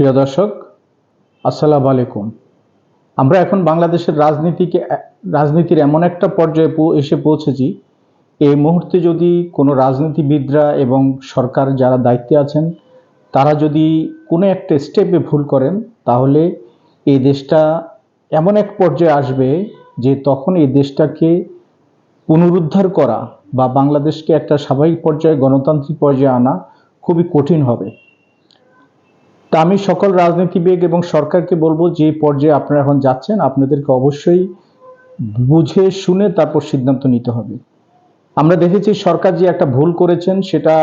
প্রিয় দর্শক, আসসালামু আলাইকুম। আমরা এখন বাংলাদেশের রাজনীতির এমন একটা পর্যায়ে এসে পৌঁছেছি, এই মুহূর্তে যদি কোনো রাজনীতিবিদরা এবং সরকার যারা দায়িত্বে আছেন তারা যদি কোনো একটা স্টেপে ভুল করেন, তাহলে এই দেশটা এমন এক পর্যায়ে আসবে যে তখন এই দেশটাকে পুনরুদ্ধার করা বা বাংলাদেশকে একটা স্বাভাবিক পর্যায়ে গণতান্ত্রিক পর্যায়ে আনা খুবই কঠিন হবে। তা আমি সকল রাজনীতিবিদ এবং সরকারকে বলবো, যে পর্যায়ে আপনারা এখন যাচ্ছেন আপনাদেরকে অবশ্যই বুঝে শুনে তারপর সিদ্ধান্ত নিতে হবে। আমরা দেখেছি সরকার যে একটা ভুল করেছেন, সেটা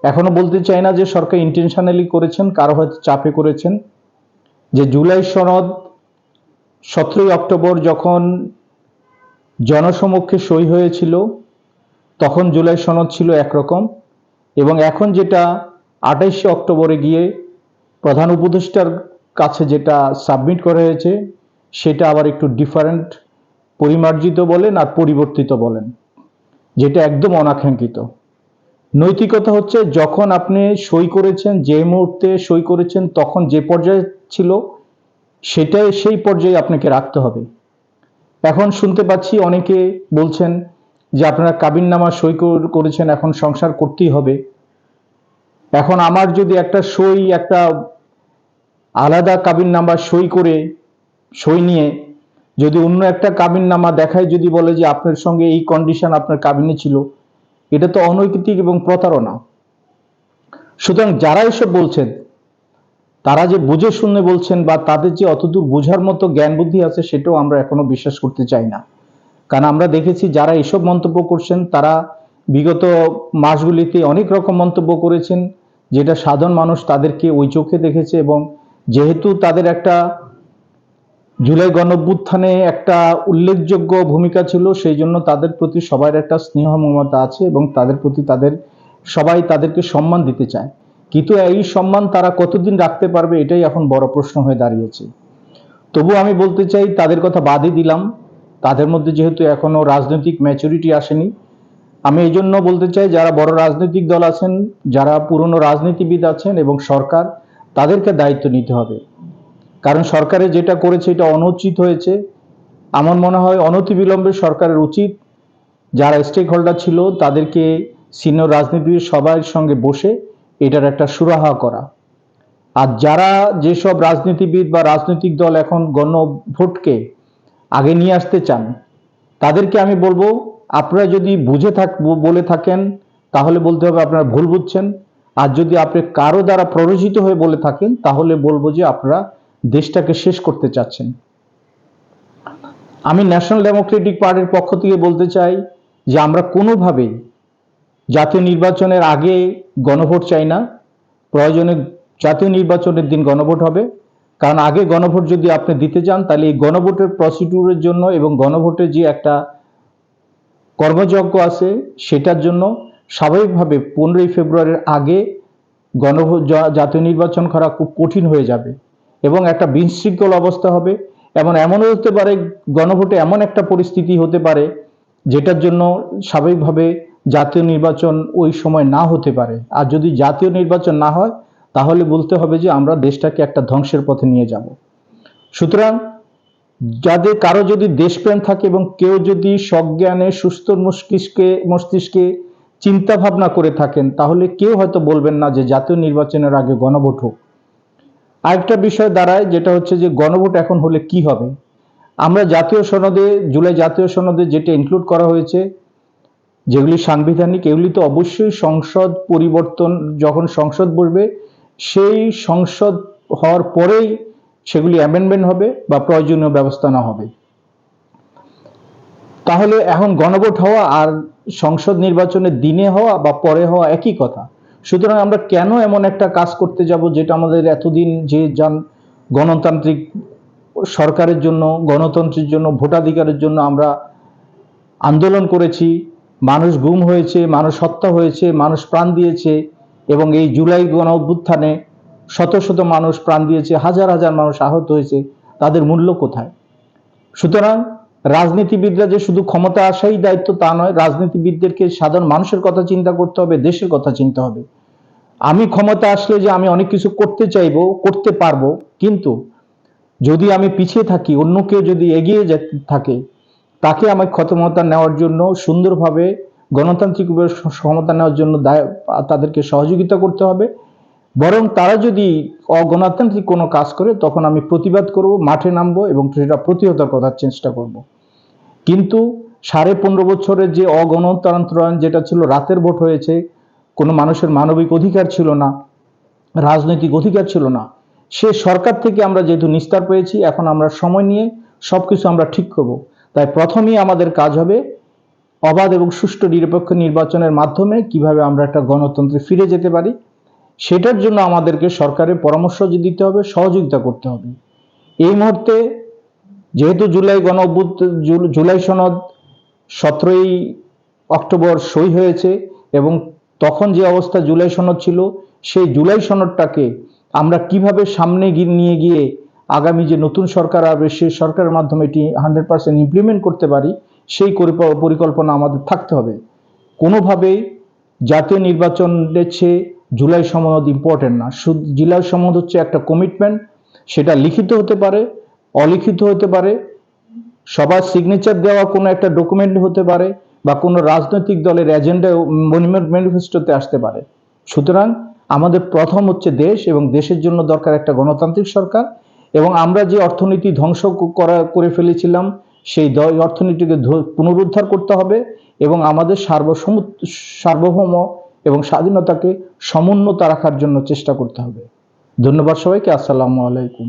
এখনো বলতে চাই না যে সরকার ইন্টেনশনালি করেছেন, কারো হয়তো চাপে করেছেন। যে জুলাই সনদ 17ই অক্টোবর যখন জনসমক্ষে সই হয়েছিল, তখন জুলাই সনদ ছিল একরকম, এবং এখন যেটা 28শে অক্টোবরে গিয়ে প্রধান উপদেষ্টার কাছে যেটা সাবমিট করা হয়েছে, সেটা আবার একটু ডিফারেন্ট, পরিমার্জিত বলেন আর পরিবর্তিত বলেন, যেটা একদম অনাকাঙ্ক্ষিত। নৈতিকতা হচ্ছে যখন আপনি সই করেছেন, যে মুহূর্তে সই করেছেন তখন যে পর্যায়ে ছিল সেটাই সেই পর্যায়ে আপনাকে রাখতে হবে। এখন শুনতে পাচ্ছি অনেকে বলছেন যে আপনারা কাবিননামা সই করেছেন, এখন সংসার করতেই হবে। এখন আমার যদি একটা আলাদা কাবিননামা সই নিয়ে যদি অন্য একটা কাবিননামা দেখায়, যদি বলে যে আপনার সঙ্গে এই কন্ডিশন আপনার কাবিনে ছিল, এটা তো অনৈতিক এবং প্রতারণা। সুতরাং যারা এসব বলছেন তারা যে বুঝে শুনে বলছেন বা তাদের যে অতদূর বোঝার মতো জ্ঞান বুদ্ধি আছে, সেটাও আমরা এখনো বিশ্বাস করতে চাই না। কারণ আমরা দেখেছি যারা এসব মন্তব্য করছেন তারা বিগত মাসগুলিতে অনেক রকম মন্তব্য করেছেন, যেটা সাধারণ মানুষ তাদেরকে ওই চোখে দেখেছে। এবং যেহেতু তাদের একটা জুলাই গণঅভ্যুত্থানে একটা উল্লেখযোগ্য ভূমিকা ছিল, সেই জন্য তাদের প্রতি সবার একটা স্নেহ মমতা আছে এবং তাদের প্রতি সবাই তাদেরকে সম্মান দিতে চায়। কিন্তু এই সম্মান তারা কতদিন রাখতে পারবে, এটাই এখন বড় প্রশ্ন হয়ে দাঁড়িয়েছে। তবু আমি বলতে চাই, তাদের কথা বাদই দিলাম, তাদের মধ্যে যেহেতু এখনো রাজনৈতিক ম্যাচুরিটি আসেনি, আমি এই জন্য বলতে চাই যারা বড় রাজনৈতিক দল আছেন, যারা পুরনো রাজনীতিবিদ আছেন এবং সরকার, তাদেরকে দায়িত্ব নিতে হবে। কারণ সরকারের যেটা করেছে এটা অনুচিত হয়েছে। আমার মনে হয় অনতিবিলম্বে সরকারের উচিত যারা স্টেক হোল্ডার ছিল তাদেরকে সিনিয়র রাজনীতিবিদ সবার সঙ্গে বসে এটার একটা সুরাহা করা। আর যারা যেসব রাজনীতিবিদ বা রাজনৈতিক দল এখন গণভোটকে আগে নিয়ে আসতে চান, তাদেরকে আমি বলবো, আপনারা যদি বলে থাকেন তাহলে বলতে হবে আপনারা ভুল বুঝছেন। আর যদি আপনি কারো দ্বারা প্ররোচিত হয়ে বলে থাকেন তাহলে বলবো যে আপনারা দেশটাকে শেষ করতে চাচ্ছেন। আমি ন্যাশনাল ডেমোক্রেটিক পার্টির পক্ষ থেকে বলতে চাই যে আমরা কোনোভাবেই জাতীয় নির্বাচনের আগে গণভোট চাই না। প্রয়োজনে জাতীয় নির্বাচনের দিন গণভোট হবে, কারণ আগে গণভোট যদি আপনি দিতে চান তাহলে এই গণভোটের প্রসিডিউরের জন্য এবং গণভোটের যে একটা কর্মযজ্ঞ আছে সেটার জন্য স্বাভাবিকভাবে 15ই ফেব্রুয়ারির আগে জাতীয় নির্বাচন করা খুব কঠিন হয়ে যাবে এবং একটা বিশৃঙ্খল অবস্থা হবে। এমনও হতে পারে গণভোটে এমন একটা পরিস্থিতি হতে পারে যেটার জন্য স্বাভাবিকভাবে জাতীয় নির্বাচন ওই সময় না হতে পারে। আর যদি জাতীয় নির্বাচন না হয় তাহলে বলতে হবে যে আমরা দেশটাকে একটা ধ্বংসের পথে নিয়ে যাব। সুতরাং যাদের কারো যদি দেশপ্রেম থাকে এবং কেউ যদি সজ্ঞানে সুস্থ মস্তিষ্কে চিন্তা ভাবনা করে থাকেন, তাহলে কেউ হয়তো বলবেন না যে জাতীয় নির্বাচনের আগে গণভোট হোক। আরেকটা বিষয় দাঁড়ায়, যেটা হচ্ছে যে গণভোট এখন হলে কি হবে। আমরা জুলাই জাতীয় সনদে যেটা ইনক্লুড করা হয়েছে, যেগুলি সাংবিধানিক, এগুলি তো অবশ্যই সংসদ পরিবর্তন, যখন সংসদ বসবে সেই সংসদ হওয়ার পরেই সেগুলি অ্যামেন্ডমেন্ট হবে বা প্রয়োজনীয় ব্যবস্থা নেওয়া হবে। তাহলে এখন গণভোট হওয়া আর সংসদ নির্বাচনের দিনে হওয়া বা পরে হওয়া একই কথা। সুতরাং আমরা কেন এমন একটা কাজ করতে যাব যেটা আমাদের এতদিন যে গণতান্ত্রিক সরকারের জন্য, গণতন্ত্রের জন্য, ভোটাধিকারের জন্য আমরা আন্দোলন করেছি, মানুষ গুম হয়েছে, মানুষ হত্যা হয়েছে, মানুষ প্রাণ দিয়েছে, এবং এই জুলাই গণ অভ্যুত্থানে শত শত মানুষ প্রাণ দিয়েছে, হাজার হাজার মানুষ আহত হয়েছে, তাদের মূল্য কোথায়? সুতরাং রাজনীতিবিদরা যে শুধু ক্ষমতা আসাই দায়িত্ব তা নয়, রাজনীতিবিদদেরকে সাধারণ মানুষের কথা চিন্তা করতে হবে, দেশের কথা চিন্তা হবে। আমি ক্ষমতা আসলে যে আমি অনেক কিছু করতে চাইবো, করতে পারবো, কিন্তু যদি আমি পিছিয়ে থাকি, অন্য কেউ যদি এগিয়ে যেতে থাকে, তাকে আমার ক্ষমতা নেওয়ার জন্য সুন্দরভাবে গণতান্ত্রিকভাবে ক্ষমতা নেওয়ার জন্য তাদেরকে সহযোগিতা করতে হবে। বরং তারা যদি অগণতান্ত্রিক কোনো কাজ করে, তখন আমি প্রতিবাদ করব, মাঠে নামবো এবং সেটা প্রতিহত করার চেষ্টা করব। কিন্তু 15.5 বছরের যে অগণতান্ত্রায়ন, যেটা ছিল রাতের ভোট হয়েছে, কোনো মানুষের মানবিক অধিকার ছিল না, রাজনৈতিক অধিকার ছিল না, সে সরকার থেকে আমরা যেহেতু নিস্তার পেয়েছি, এখন আমরা সময় নিয়ে সবকিছু আমরা ঠিক করব। তাই প্রথমেই আমাদের কাজ হবে অবাধ এবং সুষ্ঠু নিরপেক্ষ নির্বাচনের মাধ্যমে কিভাবে আমরা একটা গণতন্ত্রে ফিরে যেতে পারি, সেটার জন্য আমাদেরকে সরকারের পরামর্শ দিতে হবে, সহযোগিতা করতে হবে। এই মুহূর্তে যেহেতু জুলাই সনদ 17ই অক্টোবর সই হয়েছে, এবং তখন যে অবস্থা জুলাই সনদ ছিল, সেই জুলাই সনদটাকে আমরা কিভাবে সামনে নিয়ে গিয়ে আগামী যে নতুন সরকার আসবে, সেই সরকারের মাধ্যমে এটি 100% ইমপ্লিমেন্ট করতে পারি, সেই পরিকল্পনা আমাদের থাকতে হবে। কোনোভাবেই জাতীয় নির্বাচনের চেয়ে জুলাই সনদ ইম্পর্টেন্ট না। জুলাই সনদ হচ্ছে একটা কমিটমেন্ট, সেটা লিখিত হতে পারে, অলিখিত হতে পারে, সবার সিগনেচার দেওয়া কোনো একটা ডকুমেন্ট হতে পারে, বা কোনো রাজনৈতিক দলের এজেন্ডা ম্যানিফেস্টোতে আসতে পারে। সুতরাং আমাদের প্রথম হচ্ছে দেশ, এবং দেশের জন্য দরকার একটা গণতান্ত্রিক সরকার। এবং আমরা যে অর্থনীতি ধ্বংস করে ফেলেছিলাম, সেই অর্থনীতিকে পুনরুদ্ধার করতে হবে, এবং আমাদের সার্বভৌম এবং স্বাধীনতাকে সমুন্নত রাখার জন্য চেষ্টা করতে হবে। ধন্যবাদ সবাইকে। আসসালামু আলাইকুম।